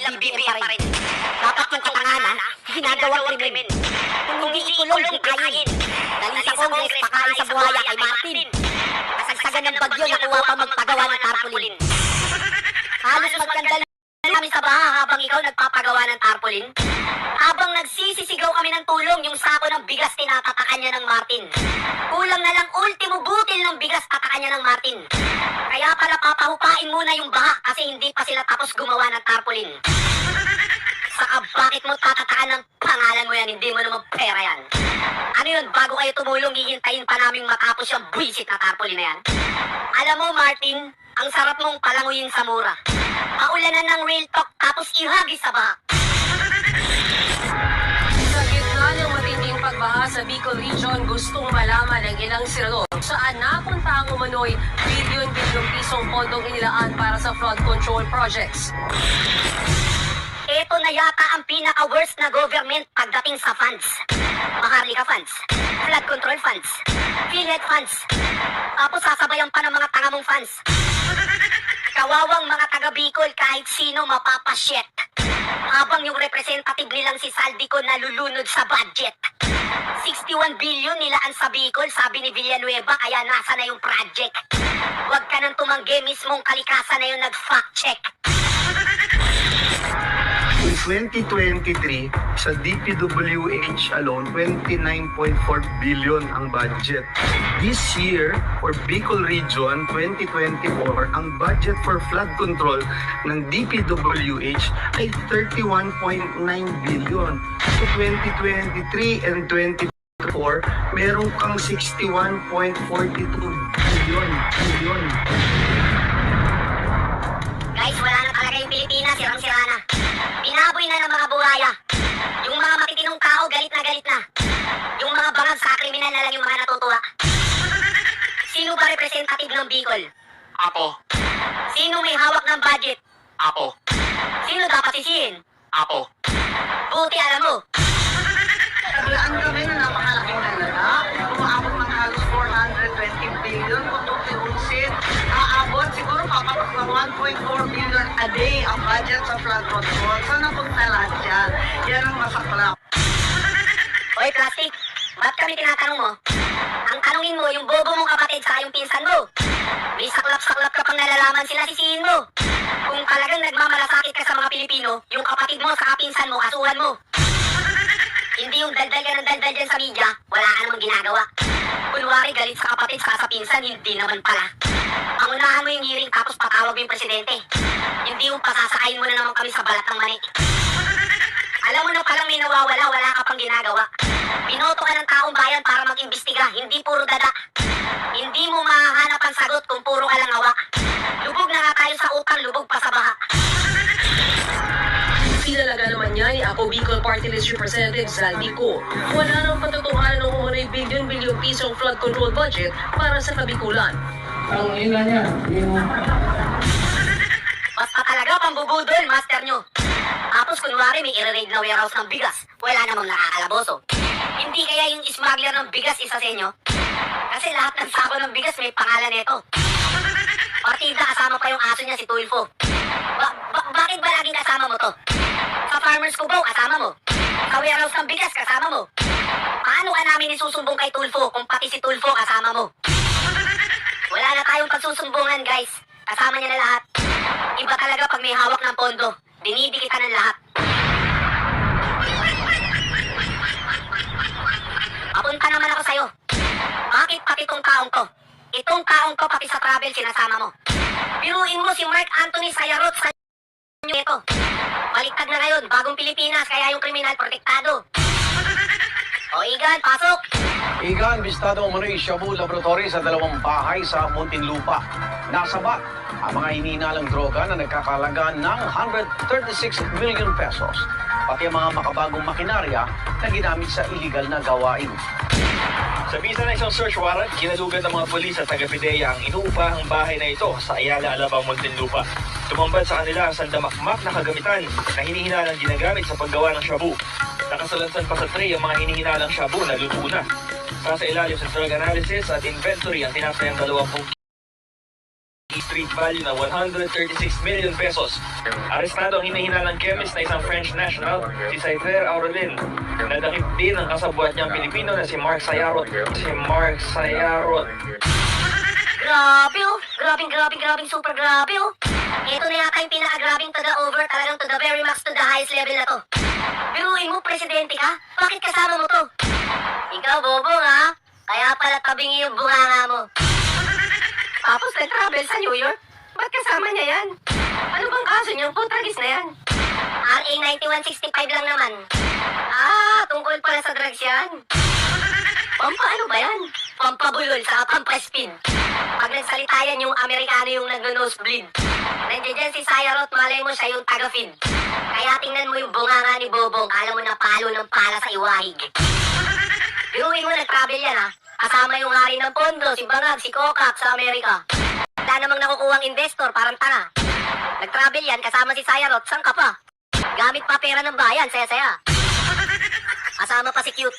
bilang BBM pa rin. Dapat yung katanganan, ginagawang krimen. Kung hindi ikulong, hikayin. Dali sa Congress, pakain sa buhaya kay Martin. Kasagsagan ng bagyo, nakuha pa magpagawa ng tarpaulin. Halos magkandal kami sa baha habang ikaw nagpapagawa ng tarpaulin. Habang nagsisisigaw kami ng tulong, yung sako ng bigas tinatatakan niya ng Martin. Kulang na lang ultimo butil ng bigas tatakan niya ng Martin. Kaya pala papahupain muna yung baha kasi hindi pa sila tapos gumawa ng tarpaulin. Saka bakit mo tatatakan ng pangalan mo yan, hindi mo naman pera yan. Ano yun, bago kayo tumulong, hihintayin pa naming matapos yung buwisit na tarpaulin na yan. Alam mo Martin, ang sarap mong palanguyin sa mura. Paulanan ng real talk tapos ihagis sa baha. Sa gitna ng matinding pagbaha sa Bicol Region, gustong malaman ng ilang senador saan napunta ang umano'y bilyon-bilyong pisong pondong inilaan para sa flood control projects. Ito na yata ang pinaka-worst na government pagdating sa funds. Maharlika funds, flood control funds, PhilHealth funds, tapos sasabayan pa ng mga tangamong funds. Kawawang mga taga-Bicol kahit sino mapapasyet. Habang yung representative nilang si Saldico nalulunod sa budget. 61 billion nilaan sa Bicol, sabi ni Villanueva, kaya nasa na yung project. Huwag ka nang tumanggi, mismong kalikasan na yung nag-fact check. In 2023, sa DPWH alone, 29.4 billion ang budget. This year, for Bicol Region 2024, ang budget for flood control ng DPWH ay 31.9 billion. So 2023 and 2024, meron kang 61.42 billion. Guys, wala na talaga yung Pilipinas, sirang-sira na. Binaboy na ng mga buhaya. Yung mga matitinong tao, galit na. Yung mga bangag sa kriminal na lang yung mga natutuwa. Sino ba representative ng Bicol? Ako. Sino may hawak ng budget? Ako. Sino dapat sisihin? Ako. Buti alam mo. Naglaan kami na napakalaking dalaga. Umaabot ng halos 420 billion. Kung tutuusin, aabot siguro papatok ng 1.4 billion a day ang budget sa flood control. Saan napunta lahat yan? Yan ang masaklap. Oy, Plastic, ba't kami tinatanong mo? Ang tanungin mo, yung bobo mong kapatid sa yung pinsan mo. May saklap-saklap ka pang nalalaman, sila sisihin mo. Kung talagang nagmamalasakit ka sa mga Pilipino, yung kapatid mo sa kapinsan mo, kasuhan mo. Hindi yung daldal ka ng daldal dyan sa media, wala ka namang ginagawa. Kunwari galit sa kapatid sa pinsan, hindi naman pala. Pangunahan mo yung hearing tapos patawag mo yung presidente. Hindi yung pasasakayin mo na naman kami sa balat ng mani. Alam mo na palang may nawawala, wala ka pang ginagawa. Binoto ka ng taong bayan para mag-imbestiga, hindi puro dada. Hindi mo mahahanap ang sagot kung puro ka lang awa. Lubog na nga tayo sa utang, lubog pa sa baha. Pinalaga naman niya ni Ako Bicol Party List Representative Saldico. Wala nang patutuhanan ng umano'y bilyon-bilyong pisong flood control budget para sa Kabikulan. Ang ina niya, yung... Basta talaga pambubudol, master nyo. Tapos kunwari may i-raid na warehouse ng bigas, wala namang nakakalaboso. Hindi kaya yung smuggler ng bigas isa sa inyo? Kasi lahat ng sako ng bigas may pangalan nito. Partida kasama pa yung aso niya si Tulfo. Bakit ba laging kasama mo to? Sa Farmers Cubao kasama mo. Sa warehouse ng bigas kasama mo. Paano ka namin isusumbong kay Tulfo kung pati si Tulfo kasama mo? Wala na tayong pagsusumbungan guys. Kasama niya na lahat. Iba talaga pag may hawak ng pondo. Dinidikitan ng lahat. Papunta naman ako sa'yo. Bakit pati itong taong to? Itong taong to pati sa travel sinasama mo. Biruin mo si Mark Anthony Sayarot sa ito. Baliktad na ngayon, bagong Pilipinas, kaya yung kriminal protektado. O Igan, pasok! Igan, bistado umano'y Shabu Laboratory sa dalawang bahay sa Muntinlupa. Nasaba ang mga hinihinalang droga na nagkakalaga ng 136 million pesos. Pati ang mga makabagong makinarya na ginamit sa illegal na gawain. Sa bisa ng isang search warrant, kinalugan ng mga pulis at taga-PIDEA ang inuupahang bahay na ito sa Ayala, Alabang, Muntinlupa. Tumambad sa kanila ang sandamakmak na kagamitan na hinihinalang ginagamit sa paggawa ng shabu. Nakasalansan pa sa tray ang mga hinihinalang shabu na luto na. Sa ilalim sa drug analysis at inventory ang tinapay ang 20 street value na 136 million pesos. Arestado ang hinahinalang chemist na isang French national, si Saiter Aurelin. Nadakip din ang kasabwat niyang Pilipino na si Mark Sayarot. Grabe oh. Grabing super grabe oh. Ito na yata yung pinaka-grabing to the over, talagang to the very max, to the highest level na to. Biruin mo, presidente ka? Bakit kasama mo to? Ikaw, bobong ha? Kaya pala tabingi yung bunganga mo. Tapos nag-travel sa New York? Ba't kasama niya yan? Ano bang kaso niyang putragis na yan? RA 9165 lang naman. Tungkol pala sa drugs yan. Pampaano ba yan? Pampabulol sa pampaspin. Pag nagsalita yan yung Amerikano yung nag-nosebleed. Nandiyan dyan si Sayarot, malay mo siya yung taga-feed. Kaya tingnan mo yung bunganga ni Bobong, alam mo na palo ng pala sa iwahig. Biruin mo, nag-travel yan ha. Kasama yung hari ng pondo, si Bangag, si Kokak sa Amerika. Wala namang nakukuhang investor, parang tanga. Nag-travel yan, kasama si Sayarot, saan ka pa? Gamit pa pera ng bayan, saya-saya. Kasama pa si Cute.